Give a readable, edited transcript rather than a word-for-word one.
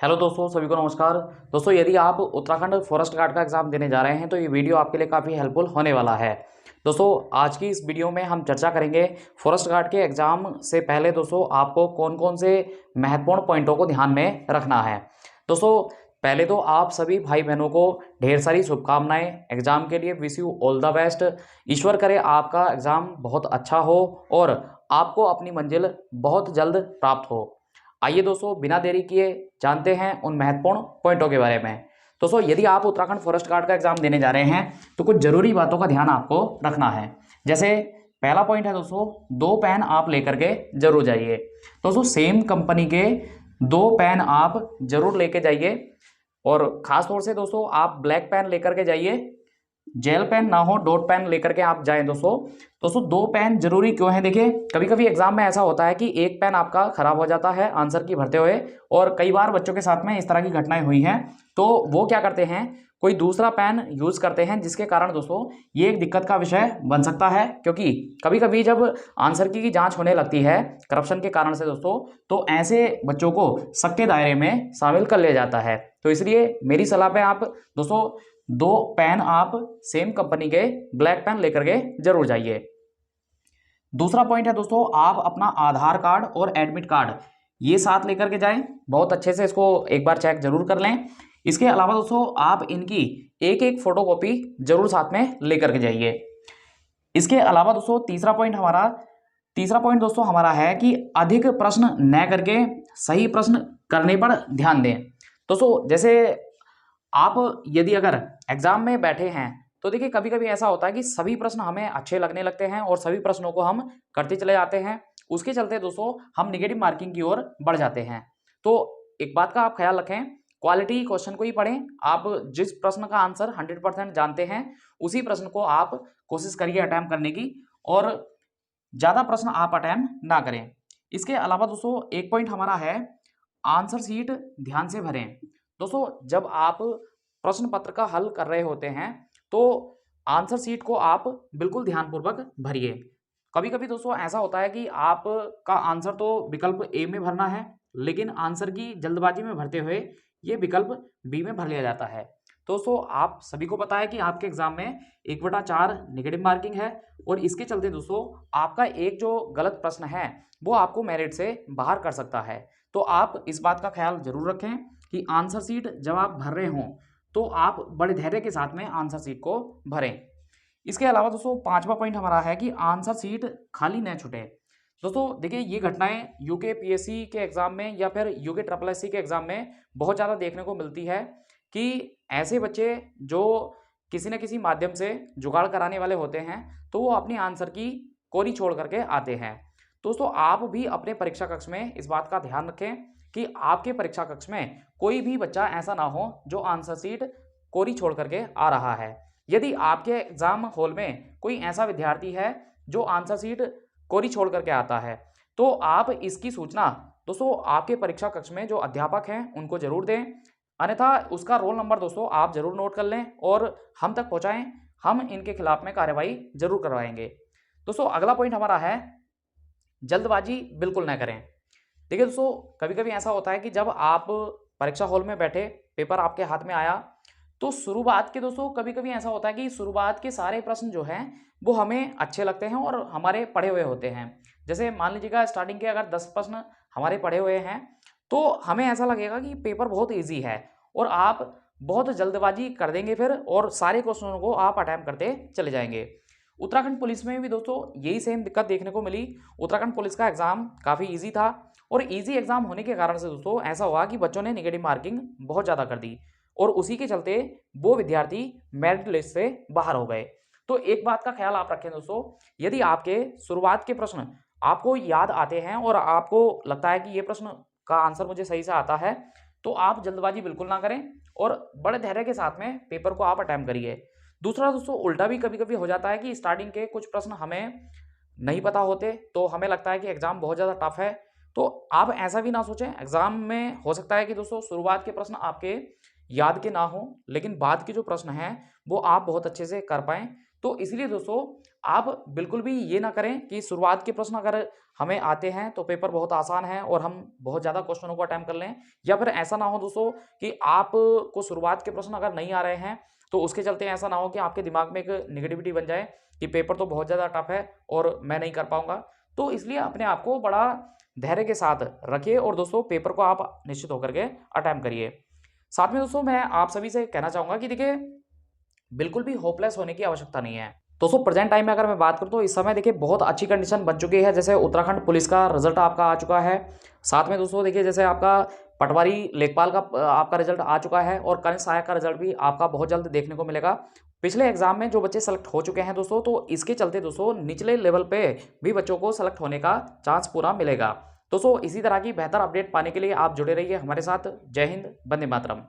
Hello दोस्तों, सभी को नमस्कार। दोस्तों, यदि आप उत्तराखंड फॉरेस्ट गार्ड का एग्जाम देने जा रहे हैं तो ये वीडियो आपके लिए काफ़ी हेल्पफुल होने वाला है। दोस्तों, आज की इस वीडियो में हम चर्चा करेंगे फॉरेस्ट गार्ड के एग्जाम से पहले दोस्तों आपको कौन कौन से महत्वपूर्ण पॉइंटों को ध्यान में रखना है। दोस्तों, पहले तो आप सभी भाई बहनों को ढेर सारी शुभकामनाएं एग्जाम के लिए। Wish you all the best. ईश्वर करे आपका एग्जाम बहुत अच्छा हो और आपको अपनी मंजिल बहुत जल्द प्राप्त हो। आइए दोस्तों, बिना देरी किए जानते हैं उन महत्वपूर्ण पॉइंटों के बारे में। दोस्तों, यदि आप उत्तराखंड फॉरेस्ट गार्ड का एग्जाम देने जा रहे हैं तो कुछ जरूरी बातों का ध्यान आपको रखना है। जैसे पहला पॉइंट है दोस्तों, 2 पेन आप लेकर के जरूर जाइए। दोस्तों, सेम कंपनी के 2 पेन आप जरूर लेके जाइए और खास तौर से दोस्तों आप ब्लैक पेन लेकर के जाइए। जेल पेन ना हो, डॉट पेन लेकर के आप जाएं। दोस्तों 2 पेन जरूरी क्यों है? देखिए, कभी कभी एग्जाम में ऐसा होता है कि एक पेन आपका खराब हो जाता है आंसर की भरते हुए, और कई बार बच्चों के साथ में इस तरह की घटनाएं हुई हैं। तो वो क्या करते हैं, कोई दूसरा पेन यूज करते हैं, जिसके कारण दोस्तों ये एक दिक्कत का विषय बन सकता है। क्योंकि कभी कभी जब आंसर की जांच होने लगती है करप्शन के कारण से दोस्तों, तो ऐसे बच्चों को सख्त दायरे में शामिल कर लिया जाता है। तो इसलिए मेरी सलाह पे आप दोस्तों 2 पेन आप सेम कंपनी के ब्लैक पेन लेकर के जरूर जाइए। दूसरा पॉइंट है दोस्तों, आप अपना आधार कार्ड और एडमिट कार्ड ये साथ लेकर के जाएं। बहुत अच्छे से इसको एक बार चेक जरूर कर लें। इसके अलावा दोस्तों आप इनकी एक एक फोटोकॉपी जरूर साथ में लेकर के जाइए। इसके अलावा दोस्तों तीसरा पॉइंट दोस्तों हमारा है कि अधिक प्रश्न न करके सही प्रश्न करने पर ध्यान दें। दोस्तों, जैसे आप यदि अगर एग्जाम में बैठे हैं तो देखिए, कभी कभी ऐसा होता है कि सभी प्रश्न हमें अच्छे लगने लगते हैं और सभी प्रश्नों को हम करते चले जाते हैं। उसके चलते दोस्तों हम निगेटिव मार्किंग की ओर बढ़ जाते हैं। तो एक बात का आप ख्याल रखें, क्वालिटी क्वेश्चन को ही पढ़ें। आप जिस प्रश्न का आंसर 100% जानते हैं उसी प्रश्न को आप कोशिश करिए अटैम्प्ट करने की, और ज़्यादा प्रश्न आप अटैम्प्ट ना करें। इसके अलावा दोस्तों एक पॉइंट हमारा है, आंसर शीट ध्यान से भरें। दोस्तों, जब आप प्रश्न पत्र का हल कर रहे होते हैं तो आंसर शीट को आप बिल्कुल ध्यानपूर्वक भरिए। कभी कभी दोस्तों ऐसा होता है कि आपका आंसर तो विकल्प ए में भरना है, लेकिन आंसर की जल्दबाजी में भरते हुए ये विकल्प बी में भर लिया जाता है। दोस्तों, आप सभी को पता है कि आपके एग्जाम में 1/4 नेगेटिव मार्किंग है, और इसके चलते दोस्तों आपका एक जो गलत प्रश्न है वो आपको मेरिट से बाहर कर सकता है। तो आप इस बात का ख्याल जरूर रखें कि आंसर शीट जब आप भर रहे हों तो आप बड़े धैर्य के साथ में आंसर शीट को भरें। इसके अलावा दोस्तों 5वां पॉइंट हमारा है कि आंसर शीट खाली न छूटे। दोस्तों देखिए, ये घटनाएं यूके पीएससी के एग्जाम में या फिर यूके ट्रिपल एससी के एग्जाम में बहुत ज़्यादा देखने को मिलती है कि ऐसे बच्चे जो किसी न किसी माध्यम से जुगाड़ कराने वाले होते हैं तो वो अपनी आंसर की कोरी छोड़ करके आते हैं। दोस्तों, आप भी अपने परीक्षा कक्ष में इस बात का ध्यान रखें कि आपके परीक्षा कक्ष में कोई भी बच्चा ऐसा ना हो जो आंसर शीट कोरी छोड़ करके आ रहा है। यदि आपके एग्जाम हॉल में कोई ऐसा विद्यार्थी है जो आंसर शीट कोरी छोड़ करके आता है तो आप इसकी सूचना दोस्तों आपके परीक्षा कक्ष में जो अध्यापक हैं उनको जरूर दें। अन्यथा उसका रोल नंबर दोस्तों आप जरूर नोट कर लें और हम तक पहुंचाएं। हम इनके खिलाफ में कार्रवाई जरूर करवाएंगे। दोस्तों, अगला पॉइंट हमारा है, जल्दबाजी बिल्कुल ना करें। देखिए दोस्तों, कभी कभी ऐसा होता है कि जब आप परीक्षा हॉल में बैठे, पेपर आपके हाथ में आया, तो शुरुआत के दोस्तों कभी कभी ऐसा होता है कि शुरुआत के सारे प्रश्न जो हैं वो हमें अच्छे लगते हैं और हमारे पढ़े हुए होते हैं। जैसे मान लीजिएगा स्टार्टिंग के अगर 10 प्रश्न हमारे पढ़े हुए हैं तो हमें ऐसा लगेगा कि पेपर बहुत ईजी है और आप बहुत जल्दबाजी कर देंगे फिर, और सारे क्वेश्चनों को आप अटैम्प्ट करते चले जाएंगे। उत्तराखंड पुलिस में भी दोस्तों यही सेम दिक्कत देखने को मिली। उत्तराखंड पुलिस का एग्जाम काफ़ी ईजी था, और इजी एग्जाम होने के कारण से दोस्तों ऐसा हुआ कि बच्चों ने नेगेटिव मार्किंग बहुत ज़्यादा कर दी, और उसी के चलते वो विद्यार्थी मेरिट लिस्ट से बाहर हो गए। तो एक बात का ख्याल आप रखें दोस्तों, यदि आपके शुरुआत के प्रश्न आपको याद आते हैं और आपको लगता है कि ये प्रश्न का आंसर मुझे सही से आता है, तो आप जल्दबाजी बिल्कुल ना करें और बड़े धैर्य के साथ में पेपर को आप अटैम्प्ट करिए। दूसरा दोस्तों, उल्टा भी कभी कभी हो जाता है कि स्टार्टिंग के कुछ प्रश्न हमें नहीं पता होते तो हमें लगता है कि एग्जाम बहुत ज़्यादा टफ है। तो आप ऐसा भी ना सोचें, एग्जाम में हो सकता है कि दोस्तों शुरुआत के प्रश्न आपके याद के ना हो, लेकिन बाद के जो प्रश्न हैं वो आप बहुत अच्छे से कर पाएँ। तो इसलिए दोस्तों आप बिल्कुल भी ये ना करें कि शुरुआत के प्रश्न अगर हमें आते हैं तो पेपर बहुत आसान है और हम बहुत ज़्यादा क्वेश्चनों को अटेम्प्ट कर लें, या फिर ऐसा ना हो दोस्तों कि आपको शुरुआत के प्रश्न अगर नहीं आ रहे हैं तो उसके चलते ऐसा ना हो कि आपके दिमाग में एक नेगेटिविटी बन जाए कि पेपर तो बहुत ज़्यादा टफ है और मैं नहीं कर पाऊंगा। तो इसलिए अपने आप को बड़ा धैर्य के साथ रखिए और दोस्तों पेपर को आप निश्चित होकर के अटेम्प्ट करिए। साथ में दोस्तों मैं आप सभी से कहना चाहूँगा कि देखिए बिल्कुल भी होपलेस होने की आवश्यकता नहीं है। दोस्तों प्रेजेंट टाइम में अगर मैं बात करूँ तो इस समय देखिए बहुत अच्छी कंडीशन बन चुकी है। जैसे उत्तराखंड पुलिस का रिजल्ट आपका आ चुका है। साथ में दोस्तों देखिए जैसे आपका पटवारी लेखपाल का आपका रिजल्ट आ चुका है और कनिष्ठ सहायक का रिजल्ट भी आपका बहुत जल्द देखने को मिलेगा। पिछले एग्जाम में जो बच्चे सेलेक्ट हो चुके हैं दोस्तों, तो इसके चलते दोस्तों निचले लेवल पे भी बच्चों को सेलेक्ट होने का चांस पूरा मिलेगा। दोस्तों इसी तरह की बेहतर अपडेट पाने के लिए आप जुड़े रहिए हमारे साथ। जय हिंद, वंदे मातरम।